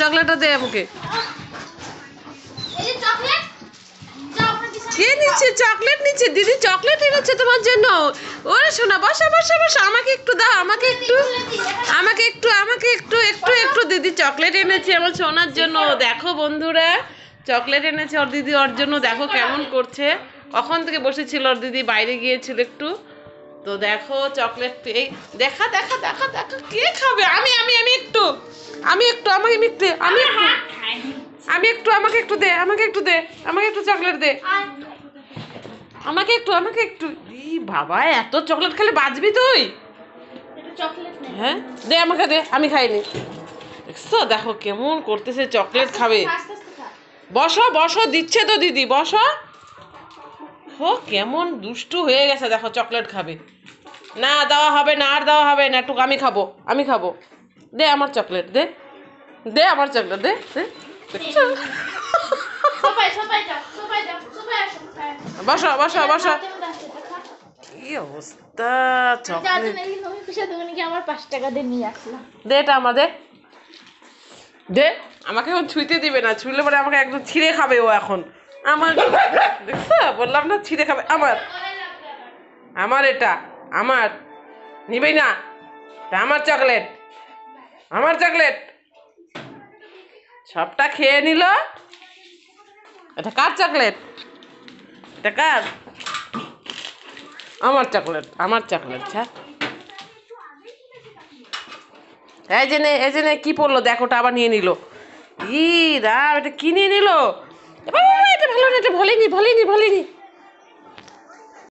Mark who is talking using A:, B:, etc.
A: চকলেটটা দে আমাকে। কে নিচ্ছে চকলেট? নিচ্ছে দিদি, চকলেট এনেছে তোমার জন্য। ওরে শোনা, বসা বসা বসা, আমাকে একটু দাও, আমাকে একটু আমাকে একটু আমাকে একটু একটু একটু দিদি চকলেট এনেছে আমার সোনার জন্য। দেখো বন্ধুরা, চকলেট এনেছে ওর দিদি ওর জন্য। দেখো কেমন করছে, কখন থেকে বসেছিল ওর দিদি, বাইরে গিয়েছিল একটু। তো দেখো চকলেট, এই দেখা দেখা দেখা দেখা, কে খাবে? আমি আমি আমি একটু আমি একটু আমাকে একটু আমি একটু আমি একটু আমাকে একটু দে, আমাকে একটু দে, আমাকে একটু চকলেট দে, আমাকে একটু আমাকে একটু। ই বাবা, এত চকলেট খেলে বাঁচবি তুই? হ্যাঁ দে, আমাকে দে, আমি খাইনি। দেখছো, দেখো কেমন করতেছে, চকলেট খাবে। বসো বসো, দিচ্ছে তো দিদি, বসো। ও কেমন দুষ্টু হয়ে গেছে, দেখো চকলেট খাবে। না দেওয়া হবে না, আর দেওয়া হবে না, একটু আমি খাবো, আমি খাবো। দে আমার চকলেট, দে দে আমার চকলেট, দে দে। বসো বসো বসো। কি অবস্থা, চকলেট।
B: আমার 5 টাকা দিয়ে নিয়ে আসলাম।
A: দে এটা আমাদের, দে। আমাকে এখন ছুঁইতে দিবে না, ছুঁলে পরে আমাকে একদম ছিঁড়ে খাবে ও এখন। আমার, দেখছো বললাম না, ছিঁড়ে খাবে। আমার আমার এটা আমার, নিবেই না, আমার চকলেট, আমার চকলেট। সবটা খেয়ে নিল। এটা কার চকলেট? এটা কার? আমার চকলেট, আমার চকলেট। এই যে নে, এই যে নে, কি পড়লো দেখো, ওটা আবার নিয়ে নিল। ই রাম, এটা কি নিয়ে নিল? এটা ভালো না, এটা ভোলেনি ভোলেনি ভোলেনি।